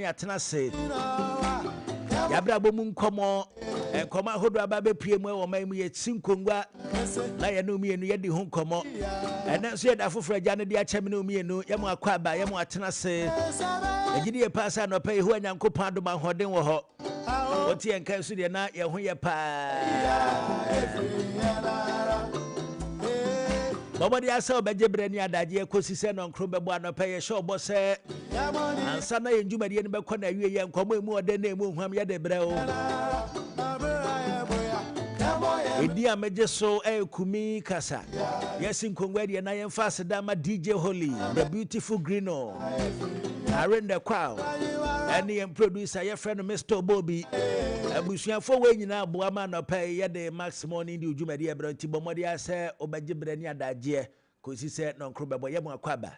Yatena se yabra bomu nkomo nkoma hodo aba bepie mu e wo man mu ye sinkongwa na ye no mienu ye di ho nkomo ene so ye da foforo gya ne de akyem no mienu ye mu akwa aba ye mu atena se egidi ye pasa no pay ho anyankopon adoma hoden wo ho oti en kan so de na ye ho ye pa Baba dia say obeje brani adaje ekosi se no nkro bebo anopa ye sure bo se ansa na ye ndwumade ne bekọ na awie ye nkomo emu ode na emu hwam ye de bre o edi ameje so kumi kasa yes nkongwa de na ye mfa seda ma DJ Holy the beautiful Greeno arenda kwao and the producer your friend Mr. Bobby abusuafo we nyina aboa ma no pay ye de maximum ni di dwumade e bro ti bomode ase obeje brani adaje kosi se no nkro bebo ye mu akwaba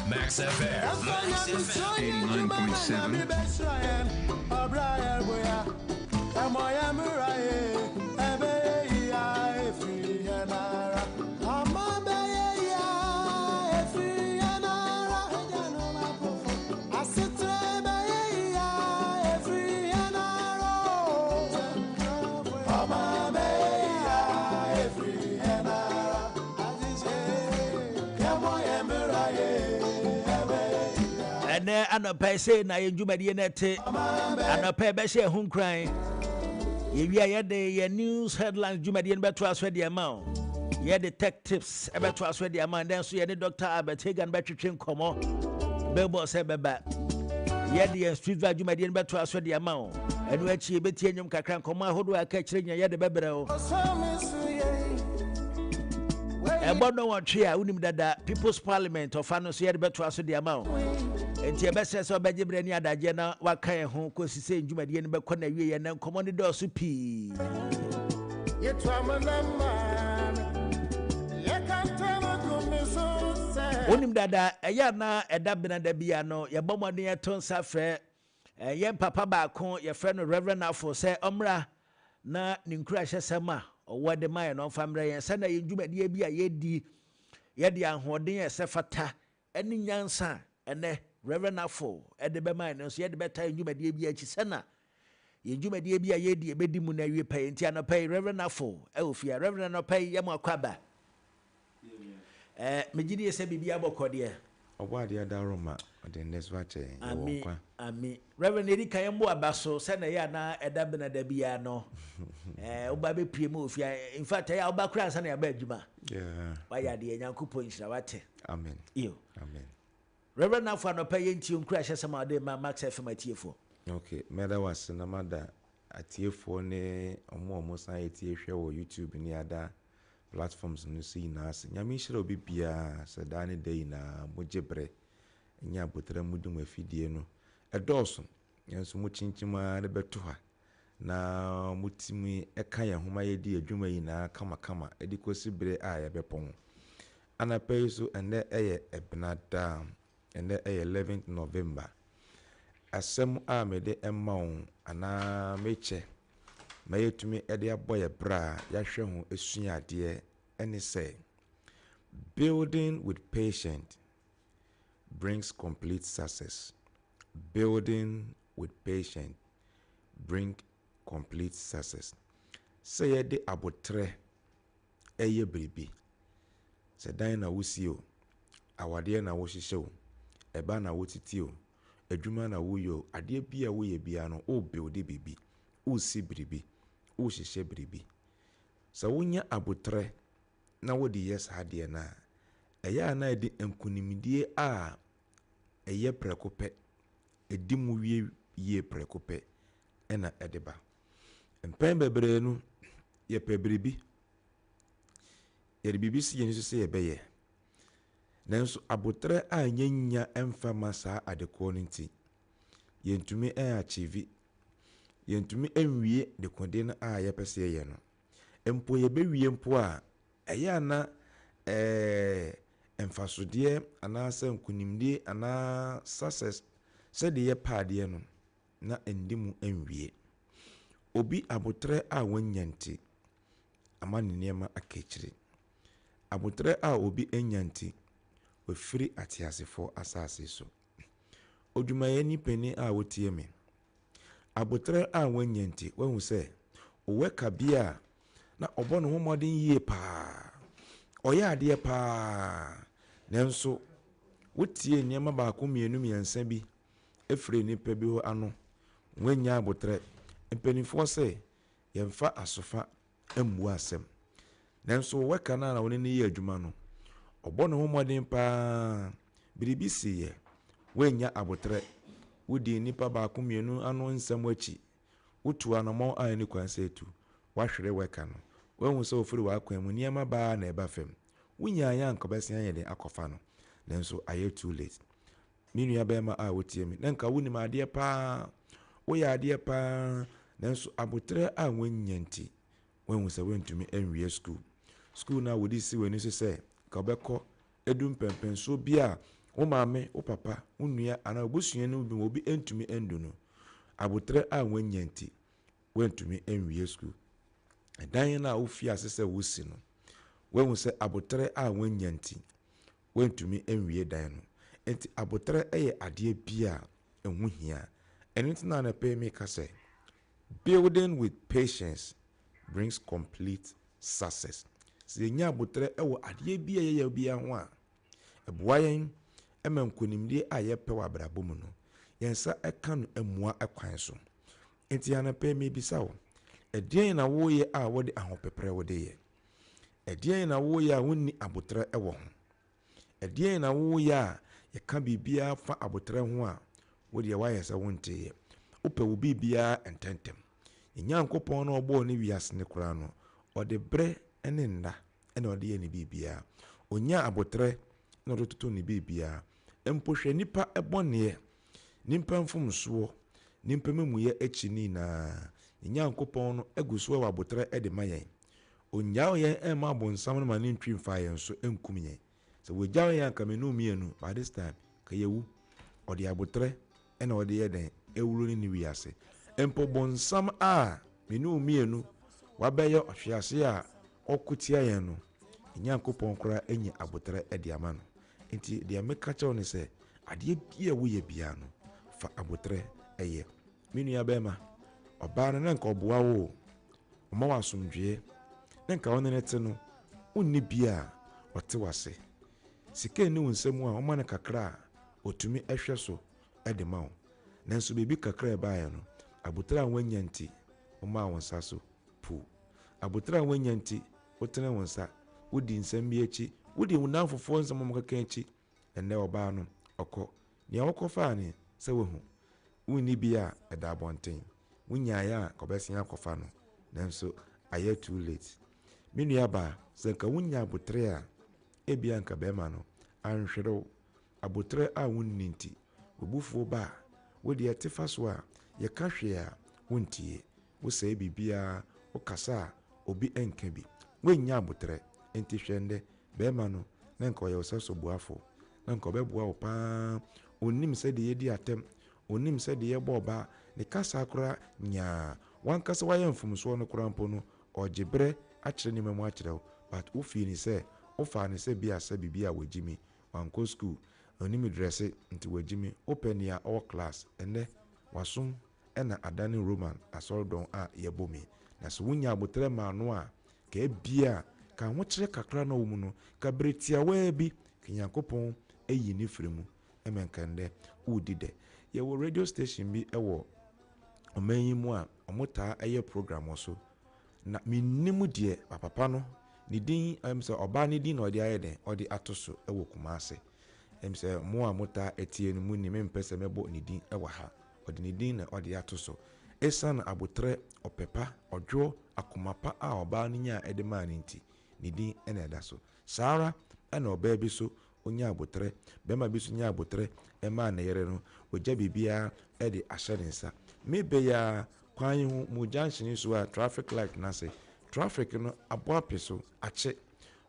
Max FM 89.7. ene anopa say na ye ndwumade ne te anopa be hye ho nkran ye wi ye de ye news headlines ndwumade ne beto aso de ma ye detectives e beto aso de ma den so ye ne Dr. Albert Hagan betwetwe nkomo bebo se beba ye de street value ndwumade ne beto aso de ma enu achi beti enyum kakra nkomo ahodo aka kire nya ye de bebre o ebono wotwe a unim dada People's Parliament of ano so ye de beto aso de ma enti ebese so beje brani adaje na wakan ho kosi se ndwumade ne bekọ na wie ye na nkomo ne do so pi onim dada eya na edabena da bia no ye bomode ye ton safre ye papa ba ko ye frɛ no Reverend Afo se omra na ninkura hyesema owode man no famre ye se na ye ndwumade bia ye di ye de ahoden ye se fata eni nyansa ene Reverend Afo ede be man no so ye de beta ndwumade bia chi se na ye ndwumade bia ye di ebedi mu na wie pay enti anopai Reverend Afo ofia Reverend anopai ye mu akwaba megidi ese bibia bokode Obwade adaroma the next watch ami Reverend Erika yembo abaso se na ya na edabena da bia no oba be pie mu ofia in fact ya oba kura nsa na ya ba adwuma waya de nyankopon nhira wate amen amen Reverend Afo anopai ye nti onkura hyesema de ma Max FM atiefo okay meda was na mada atiefo ne omo san etie hwe wo YouTube ni ada platforms no see na as nyame hira obi bia sedane dey na mojebre nya botra mudum afidie no edoso yenso mu chinchima de beto ha na mutimi eka ya homa ye di adwuma yi na kama edikosi bre a ya bepon anapay so ene eye ebnada ene eye 11th November asem a mede emawo ana meche mayetumi ede aboye bra ya hwe ho esua ade ene say building with patience brings complete success. Building with patience bring complete success. Say de abotre eye bribi. Se dan na wusi o, awade na wo hihye o, eba na wo titi o, adwuma na wo yo, ade bia wo ye bia no o build bibi, o si bribi, o hihye bribi. Sa wonya abotre na wo di yes hade na eya na edi enkunimdie a eye prekope edi mu wie ye prekope ena edeba empen bebre no ye pebribi ye bibi si ye se ye beye nanso abotre a nyanya emfama saa adeko nti yentumi achieve yentumi enwie de konde a ye pese ye no empo ye bewie mpo a eya na emfasodie ana se nkunimdie ana success se de ye paade no na endimu enwie obi abotre a wanyante ama ne niema akechire abotre a obi enyanti ofiri atiasefo asase so odwumaye ni pani a wotie me abotre a wanyanti wahu se oweka bia na obo no homodin yie pa oya ade pa nanso wotie niema baako mienu miensa bi efre nipa bi ho ano wanya abotre mpanifo se yemfa asofa ammu asem nanso weka na woni ne yie adwuma no obo no homodin pa biribi siye wanya abotre wodi nipa baako mienu ano nsam achi wotu anamo a ni kwanse etu wahwere weka no wahu se ofiri wakwan mu niema ba na eba fam wonya ya nkobese ayede akofa no nanso aye too late minu ya bema a wotie mi nanka woni ma ade pa wo ya ade pa nanso abotre a wanyanti wahu se wentumi enwie school na wodi si wani se ka obekọ edum pempenso bia wo maame wo papa wo nua ana obusua no bi obi entumi endu no abotre a wanyanti wentumi enwie school dan na wo fi asese wo si no wahu se abotre a wanyanti wentumi enwie dan no enti abotre eye ade bia enhu hia entina na pay me ka say building with patience brings complete success. Se nya abotre ewo ade bia ye bia ho a eboa yen emankonimde a ye pe wa brabo mu no yensa eka no amua ekwan so enti ana pay me bisa wo edien na wo ye a wo de ahopepre wo de ye edien na wo ye a wonni abotre ewo ho edien na wo ye a ye ka bibia fa abotre ho a wo de wa ye se wonte ye upe wo bibia ententem Nyankopon na obo ne wiase ne kura no ode bre ene nda ene ode ye ne bibia onya abotre na rototo ne bibia empohwe nipa ebone nimpa mfumso nimpa memuye echini na Nyankopon no eguso wa abotre ede mayen onya ye ema abonsam no mane ntwi mfa yen so enkum yen so wogya yen ka menu mienu by this time ka yewu ode abotre ene ode ye den ewuro ni wiase empo bonsam a menu mienu wabeye ohwiase a okutia yen no Nyankopon kora enyi abotre ede ama no enti de meka chawo ne se ade bia wo ye bia no fa abotre eye menu ya bema oba na nka oboa wo oma wasomdwe nka wonene no unni bia ote wase sike ni wonsemu a oma ne kakra otumi ehwe so ede ma wo nanso bebi kakra baaye no abotra wanyanti oma wonsa so pu abotra wanyanti otene wonsa wodi nsam bi echi wodi wunanfofo nsam mo kaka echi enne oba no okọ ne okofa ne se wehu unni bia eda abonten wunya ya kobesi akofa no nanso aye too late minu ya ba zenka wunya abotre a ebia nka bema no anhwerew abotre a wunninti obufuo ba wodi etefa so a ye ka hwe a wuntie wo sai bibia wo kasa obi enka bi wunya abotre enti hwende bema no na nka ye osaso buafo na nka obeboa wo pa onim se de yedi atem onim se de ye boba ne kasa akura nya wan kasa waye mfumso no kura mpo no ojebre akire ni memu akire but wo fi ni se wo fa ni se bia se bibia wajimi wan ko school onim dress nti wajimi open ya all class ene wasum ena adani roman asoldon a yebomi na so wunya abotre ma no a ka bia ka ho kire kakra na wo mu no ka bretia wa bi Nyankopon eyi ni fremu emenkande udide ye wo radio station bi ewo omanyimu a omota eye program oso na minnimu de papa no ni din se oba ni din na ode ayeden ode atoso ewo Kumase se mo a mota etie no mu ni mempese mebo ni din ewa ha ode ni din na ode atoso esan abotre opepa odwo akomapa a oba ni nya edema ni nti ni din ena eda so sara ena oba bi so onya abotre bema bi so nya abotre ema na yere no oja bibia ede ahyerensa mebe ya kwan hu mu junction so a traffic light na say traffic no abo apeso ache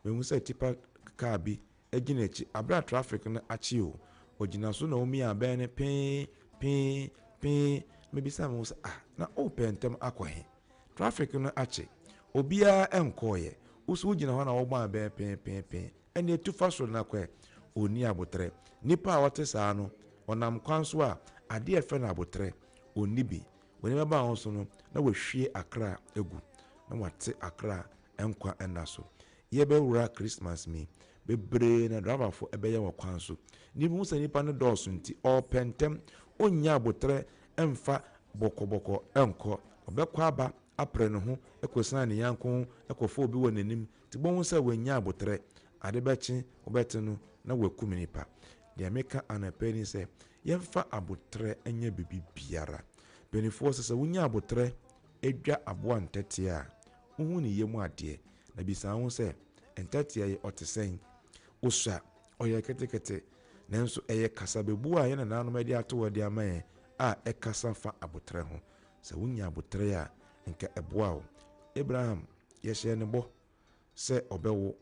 we mu say tipa car bi egina echi abra traffic no ache o ogina so na omi aben ne pin maybe some was na open tem akwahe traffic no ache obia enkoye usu gina ho na wo gba be pen ene tufa so na kwa oni abotre nipa a wote saa no onam kwan so a ade efe na abotre oni bi woni meba ho so no na wahwie akra egu na wate akra enkwa enaso ye be wura Christmas mi bebre na driver fo ebe ye wo kwan so ni mu se nipa no dɔɔso nti ɔpentem onya abotre emfa bokoboko enko obekwa aba apre no ho ekosana ne yanko ekofo obi wɔ nanim ti bon se wanya abotre ade bechi obete no na wakum nipa de ameka anapeni se yemfa abotre enye bibi biara benifo se wonya abotre edwa aboa ntete a uhu ne yemu ade na bisa ho se ntete ye otesen osua oye ketekete nanso eye kasa bebu a ye na nanom ade ato wode amaye a ekasa fa abotre ho se wonya abotre a nka eboa o Abraham yehye ne bo se obewo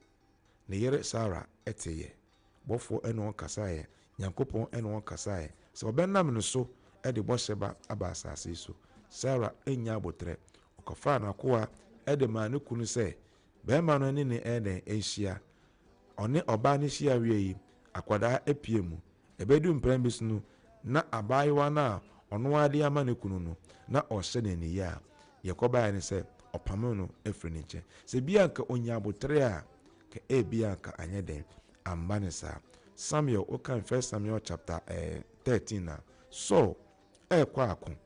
ne yere Sarah eteye bofo ene on kasaye Nyankopon ene on kasaye se obenam no so ede bo sheba aba asase so Sarah enya abotre okofa na koa ede ma ne kunu se be ma no ne ene enhia one oba ne hia wiei akwada epiemu ebedu mprembis no na abayiwa na ono ade ama ne kunu no na ohye ne ni ya yekoba ne se opame no efri ne che se bia ka onya abotre a ka ebia ka anyeden ambanisa Samuel okan 1 Samuel chapter 13 na so kwa akon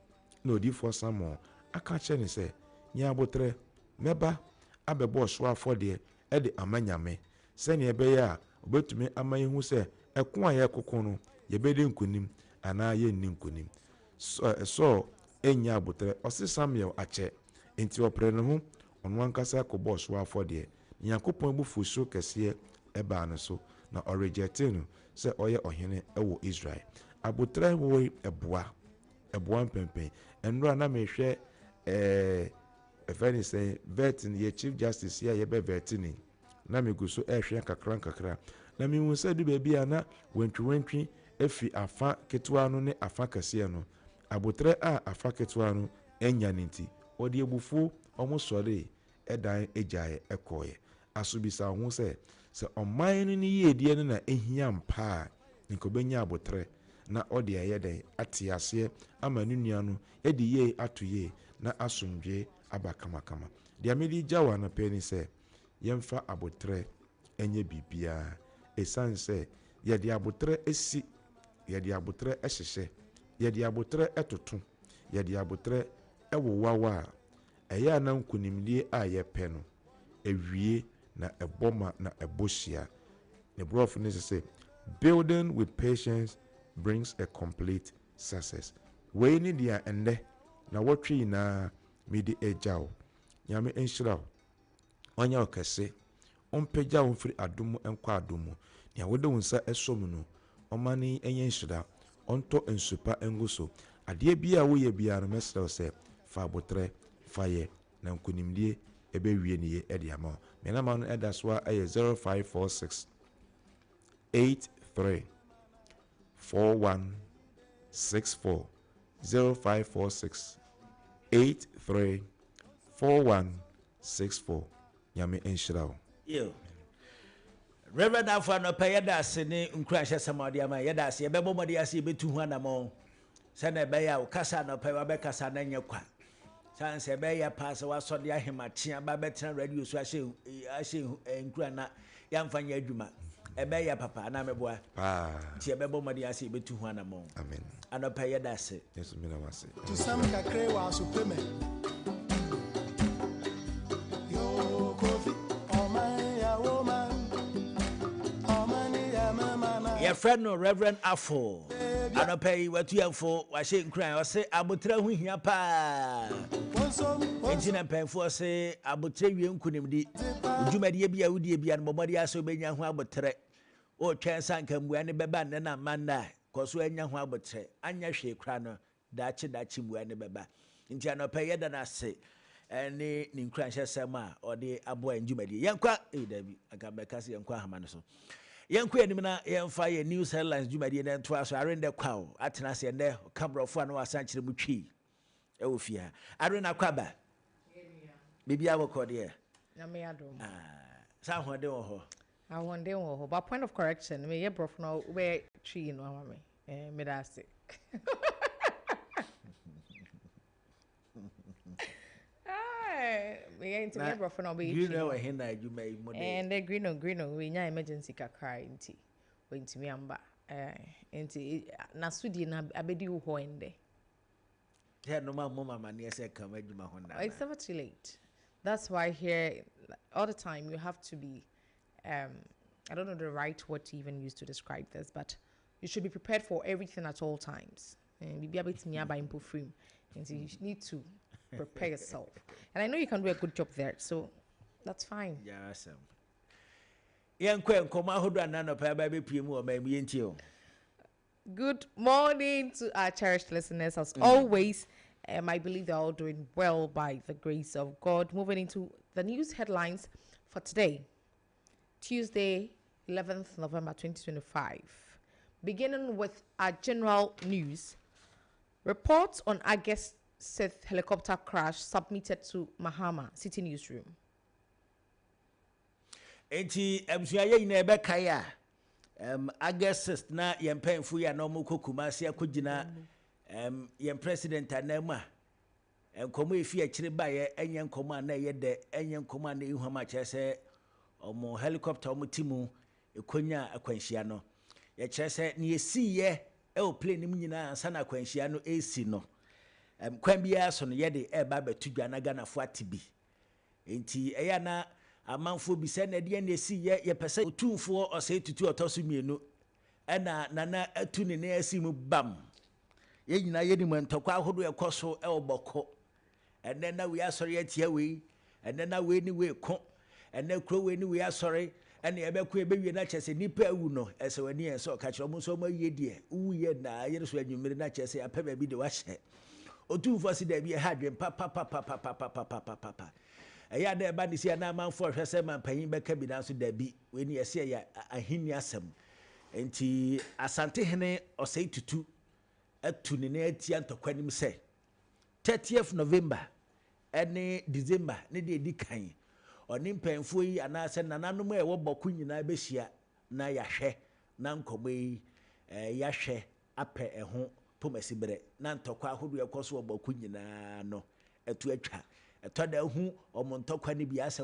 na odifo Samuel aka che ne se nya abotre meba abebo so afode e de amanyame se ne ebe ya obetumi amayihu se ekon aye kokon no ye bedi nkunim ana ye nni nkunim so enya abotre osi Samuel ache enti opre no ho ono ankasa ko boss wa afode Nyankopon bufu so kese eba no so na orejete no se oye ohene ewo Israel abotre wo eboa mpempen enro na mehwe efeni say vetin ye chief justice ye be vetini na meguso ehwe kakra na mi hu se du baabi ana wentwi efi afa ketwa no ne afa kase no abotre a afa ketwa no enya nti odi ebufu omosore edan ejae ekoye asubisa hu se oman no ni yedie no na ehia mpa nko benya abotre na odi ayeden atiase ama nunua no edi ye atoye na asomdwe aba kama de amedi jawa na peni se yemfa abotre enye bibia esanse yedi abotre esi yedi abotre ehhehye yedi abotre etoto yedi abotre ewowawa eya na nkunimdie a yepe no ewie na eboma na ebohia ne brof ne say building with patience brings a complete success we ni dia ende na wotwe na medi ejao nyame enhyira onya okese ompegya wonfiri adomu enkwa adomu nia wode wonsa esom no omani enye nhyira onto ensupa enguso ade bia wo ye bia no mesrɛ sɛ fa abotre faye na nkunimdie ebe wie ne ye ede ama me na ma no eda so a 0546 83 4164 0546 83 4164 nyame enhyira yo Reverend Afra no pay yada se ne nkurahye samade ama yada se yebebo mode ase yebetu hu anamo se na ebe ya ukasa no pay wa be kasa na nye kwa san se ebe ya pass wa so de ahematia ba betra radio so ahye nkura na yamfa nya adwuma ebe ya papa na meboa ti yebebo mode ase yebetu hu anamo amen ano pay yada se yesu mina wase to some kakre wa supreme your friend no Reverend Afo anopai watuamfo wahye nkran ose abotra hu hia pa entina penfo ose abotra wie nkunimdi udwumade bia wudie bia no bomode aso benya hu abotre o twen sanka mbua ne beba ne na manda koso anya hu abotre anya hwe kra no dachi mbua ne beba nti anopai yeda na se ene ni nkran hye sema ode aboa ndwumade yenkwa dabi agabekase yenkwa hama no so yenku enim na yemfa ye news headlines dwumadi na nto aso arende kwawo atena se nde kabrofo anu asankyere mu twi e wo fia arena kwaba bibia bokode na me adom Sa ho de ho. I want them all. But point of correction, me ye brof no where tree no mama me. Me da say. Me ain't me brof no be. You know he na you may mo de. And the green we nya emergency kakra nti. We ntimi amba. Nti na sudi na abedi wo ho ende. Yeah, no mama near say come adwuma ho na. It's never too late. That's why here all the time you have to be I don't know the right word to even use to describe this, but you should be prepared for everything at all times. And be able to nearby impo frame. And so you need to prepare yourself. And I know you can do a good job there, so that's fine. Yeah, awesome. Nkoma hodo anano pa ba be piemu o ma yenti o. Good morning to our cherished listeners as always. I believe they're all doing well by the grace of God. Moving into the news headlines for today. Tuesday, 11th November 2025. Beginning with our general news. Reports on August 6th helicopter crash submitted to Mahama City Newsroom. Enti emsuaye ina ebe kaya August 6th na yempenfu ya no muko Kumasi akogina yem president anama enkomo efi akire baye enye nkomo na ye de enye nkomo na ihuama chese omo helicopter omo timu ekonya akwanhia no ye chese ne yesiye o plane nim nyina ansa na akwanhia no esi no kwan bia so no ye de eba betudwa na ganafo atibi enti eya na amanfo bi se na de na esiye ye pese otumfo ose tutu otoso mienu ena nana atu ne na asimu bam ye nyina ye ni mantokwa ahodo ekoso e oboko ene na we asori atia we ene na we ni we ko ene kro we ni we asori ene ebekọ ebewie na chese nipa awu no ese wani enso okachiro mo so mo yedie uye na yere so anwumire na chese apeba bi de wa hye otumfo si da bi ha dwen papa eya da eba ni sia na amanfo hwese manpanyin beka bi na so da bi we ni ese ya ahini asem enti asante hene osei tutu atu ne na atia ntokwanim se 30th November ene December ne de di kan oni mpanfo yi anase nananom e wo boku nyina behia na yahwe na nkomo yi yahwe apɛ ɛho pomasibere na ntokwa ahodo ekoso boku nyina no etu atwa etoda hu omo ntokwa ne bi asa